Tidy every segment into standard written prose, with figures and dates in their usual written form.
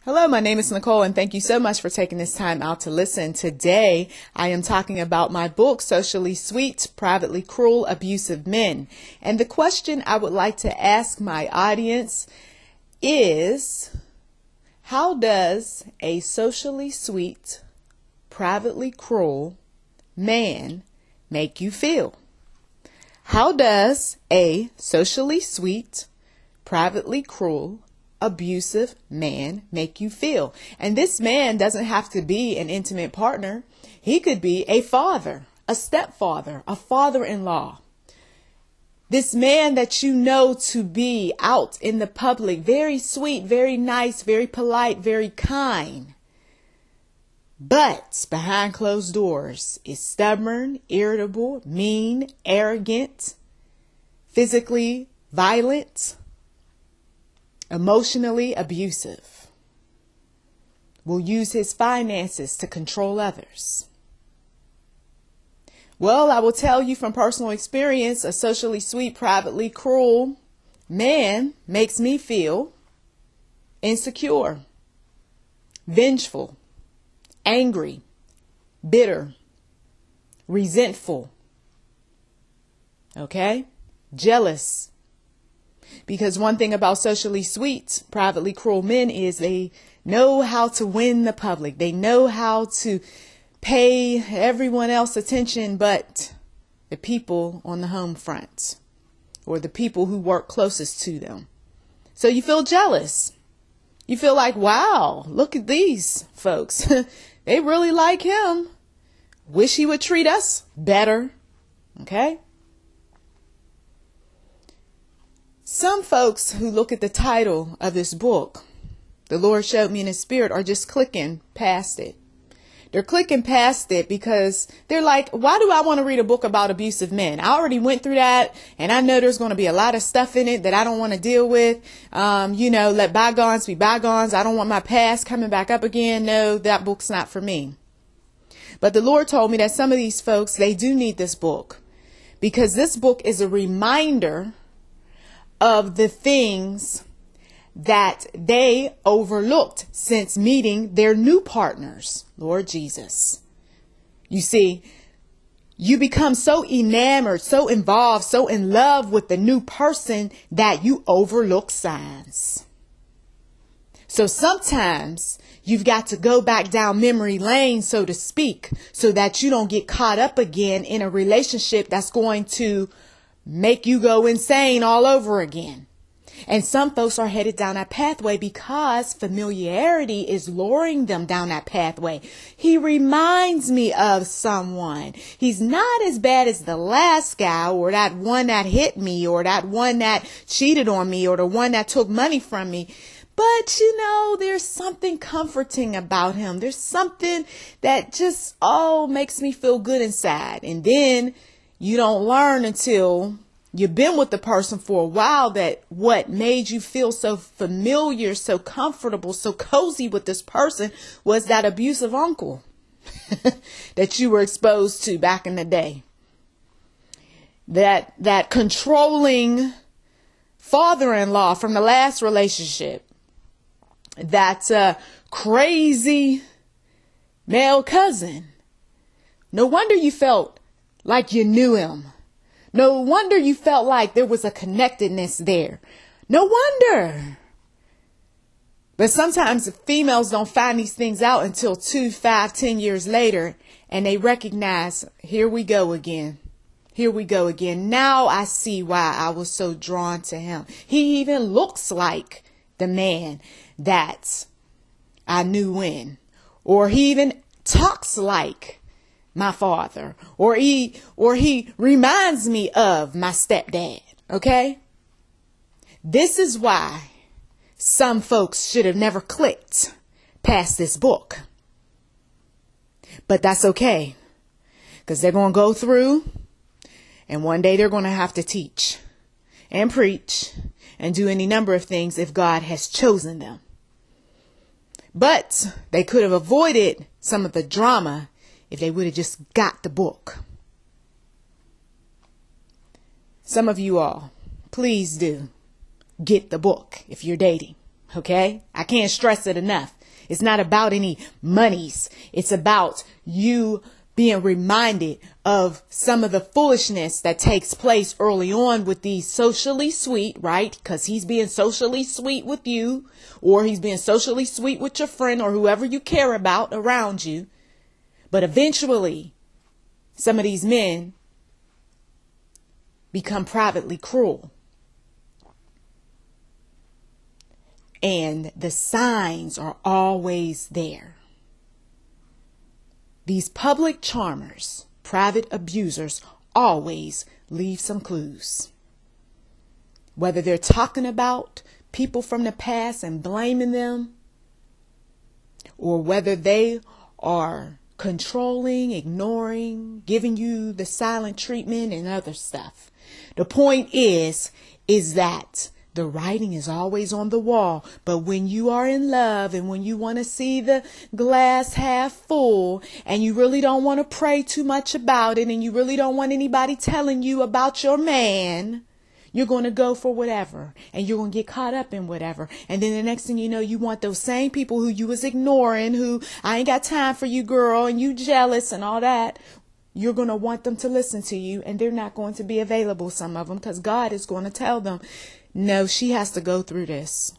Hello, my name is Nicholl, and thank you so much for taking this time out to listen. Today, I am talking about my book, Socially Sweet, Privately Cruel, Abusive Men. And the question I would like to ask my audience is, how does a socially sweet, privately cruel man make you feel? How does a socially sweet, privately cruel, abusive man make you feel? And this man doesn't have to be an intimate partner. He could be a father, a stepfather, a father-in-law. This man that you know to be out in the public, very sweet, very nice, very polite, very kind. But behind closed doors is stubborn, irritable, mean, arrogant, physically violent, emotionally abusive, will use his finances to control others. Well, I will tell you from personal experience, a socially sweet, privately cruel man makes me feel insecure, vengeful, angry, bitter, resentful, jealous. Because one thing about socially sweet, privately cruel men is they know how to win the public. They know how to pay everyone else attention but the people on the home front or the people who work closest to them. So you feel jealous. You feel like, wow, look at these folks. They really like him. Wish he would treat us better. Okay? Some folks who look at the title of this book, the Lord showed me in His Spirit, are just clicking past it. They're clicking past it because they're like, why do I want to read a book about abusive men? I already went through that, and I know there's going to be a lot of stuff in it that I don't want to deal with. Let bygones be bygones. I don't want my past coming back up again. No, that book's not for me. But the Lord told me that some of these folks, they do need this book because this book is a reminder of the things that they overlooked since meeting their new partners, Lord Jesus. You see, you become so enamored, so involved, so in love with the new person that you overlook signs. So sometimes you've got to go back down memory lane, so to speak, so that you don't get caught up again in a relationship that's going to make you go insane all over again. And some folks are headed down that pathway because familiarity is luring them down that pathway. He reminds me of someone. He's not as bad as the last guy or that one that hit me or that one that cheated on me or the one that took money from me. But, there's something comforting about him. There's something that just, makes me feel good inside. And then you don't learn until you've been with the person for a while that what made you feel so familiar, so comfortable, so cozy with this person was that abusive uncle that you were exposed to back in the day. That controlling father-in-law from the last relationship. That crazy male cousin. No wonder you felt like you knew him. No wonder you felt like there was a connectedness there. No wonder. But sometimes females don't find these things out until 2, 5, 10 years later. And they recognize, here we go again. Here we go again. Now I see why I was so drawn to him. He even looks like the man that I knew when. Or he even talks like my father, or he reminds me of my stepdad. Okay. This is why some folks should have never clicked past this book. But that's okay. Because they're going to go through and one day they're going to have to teach and preach and do any number of things if God has chosen them. But they could have avoided some of the drama if they would have just got the book. Some of you all, please do get the book if you're dating. Okay? I can't stress it enough. It's not about any monies. It's about you being reminded of some of the foolishness that takes place early on with these socially sweet, right? Because he's being socially sweet with you, or he's being socially sweet with your friend or whoever you care about around you. But eventually, some of these men become privately cruel. And the signs are always there. These public charmers, private abusers, always leave some clues. Whether they're talking about people from the past and blaming them, or whether they are controlling, ignoring, giving you the silent treatment and other stuff. The point is that the writing is always on the wall. But when you are in love and when you want to see the glass half full and you really don't want to pray too much about it and you really don't want anybody telling you about your man, you're going to go for whatever and you're going to get caught up in whatever. And then the next thing you know, you want those same people who you was ignoring, who I ain't got time for you, girl, and you jealous and all that. You're going to want them to listen to you, and they're not going to be available, some of them, because God is going to tell them, no, she has to go through this.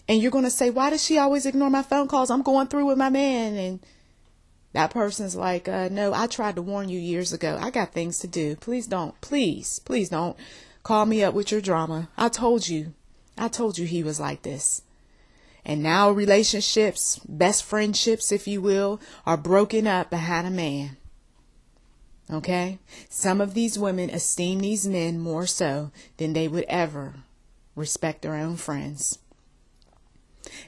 And you're going to say, why does she always ignore my phone calls? I'm going through with my man. And that person's like, no, I tried to warn you years ago. I got things to do. Please don't. Please don't call me up with your drama. I told you he was like this. And now relationships, best friendships, if you will, are broken up behind a man. Okay? Some of these women esteem these men more so than they would ever respect their own friends,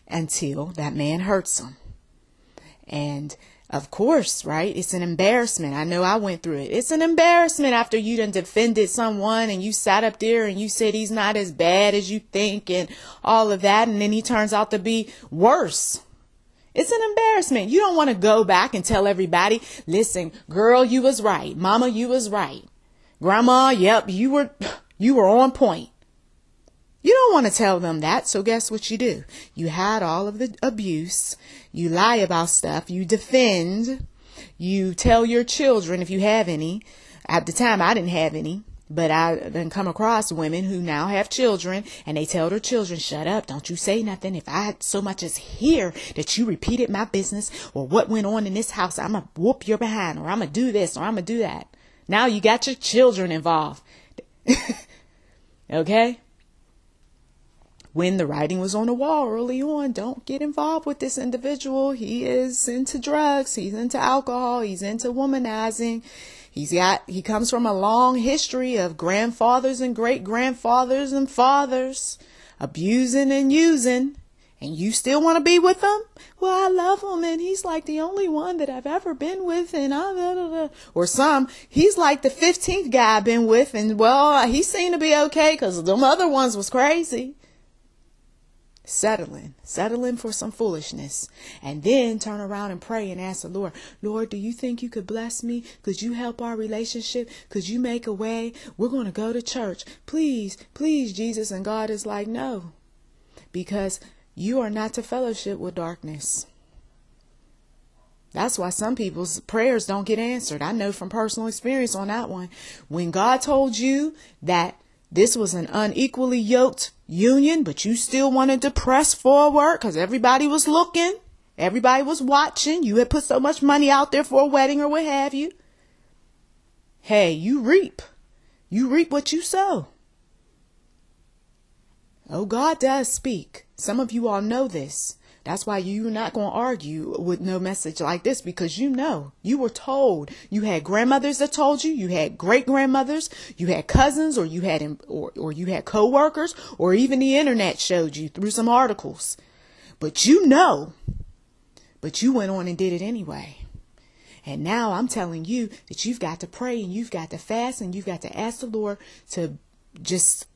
until that man hurts them. And of course, right, it's an embarrassment. I know I went through it. It's an embarrassment after you done defended someone and you sat up there and you said he's not as bad as you think and all of that, and then he turns out to be worse. It's an embarrassment. You don't want to go back and tell everybody, listen, girl, you was right. Mama, you was right. Grandma, yep, you were on point. You don't want to tell them that. So guess what you do? You hide all of the abuse. You lie about stuff. You defend. You tell your children, if you have any. At the time, I didn't have any. But I then come across women who now have children, and they tell their children, shut up, don't you say nothing. If I had so much as hear that you repeated my business or what went on in this house, I'm going to whoop your behind, or I'm going to do this, or I'm going to do that. Now you got your children involved. Okay? When the writing was on the wall early on, don't get involved with this individual. He is into drugs. He's into alcohol. He's into womanizing. He comes from a long history of grandfathers and great grandfathers and fathers abusing and using, and you still want to be with him? Well, I love him, and he's like the only one that I've ever been with, and or he's like the 15th guy I've been with, and well, he seemed to be okay because them other ones was crazy. Settling for some foolishness, and then turn around and pray and ask the Lord, do you think you could bless me? Could you help our relationship? Could you make a way? We're going to go to church. Please, Jesus. And God is like, no, because you are not to fellowship with darkness. That's why some people's prayers don't get answered. I know from personal experience on that one. When God told you that this was an unequally yoked union, but you still wanted to press forward because everybody was looking, everybody was watching, you had put so much money out there for a wedding or what have you. Hey, you reap what you sow. Oh, God does speak. Some of you all know this. That's why you're not going to argue with no message like this, because you know, you were told. You had grandmothers that told you, you had great grandmothers, you had cousins, or you had co-workers, or even the internet showed you through some articles. But you went on and did it anyway. And now I'm telling you that you've got to pray and you've got to fast and you've got to ask the Lord to just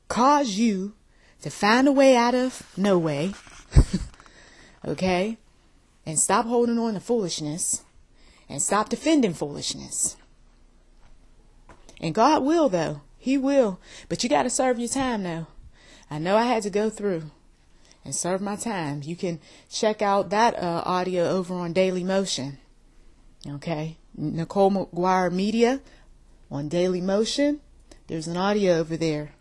cause you to find a way out of no way. Okay? And stop holding on to foolishness and stop defending foolishness. And God will, though. He will. But you got to serve your time, though. I know I had to go through. and serve my time. You can check out that audio over on Daily Motion. Okay, Nicholl McGuire Media on Daily Motion. There's an audio over there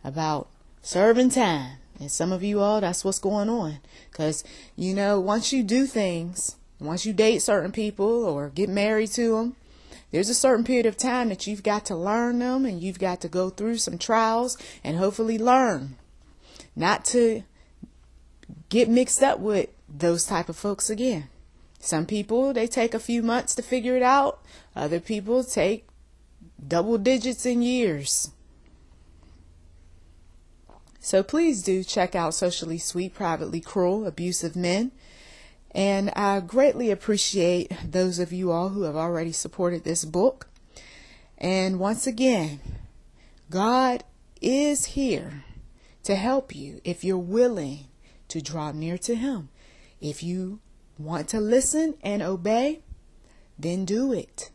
about serving time. And some of you all, that's what's going on. Because, you know, once you do things, once you date certain people or get married to them, there's a certain period of time that you've got to learn them, and you've got to go through some trials and hopefully learn not to get mixed up with those type of folks again. Some people, they take a few months to figure it out. Other people take double digits in years. So please do check out Socially Sweet, Privately Cruel, Abusive Men. And I greatly appreciate those of you all who have already supported this book. And once again, God is here to help you if you're willing to draw near to Him. If you want to listen and obey, then do it.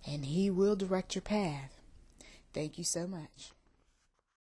And He will direct your path. Thank you so much.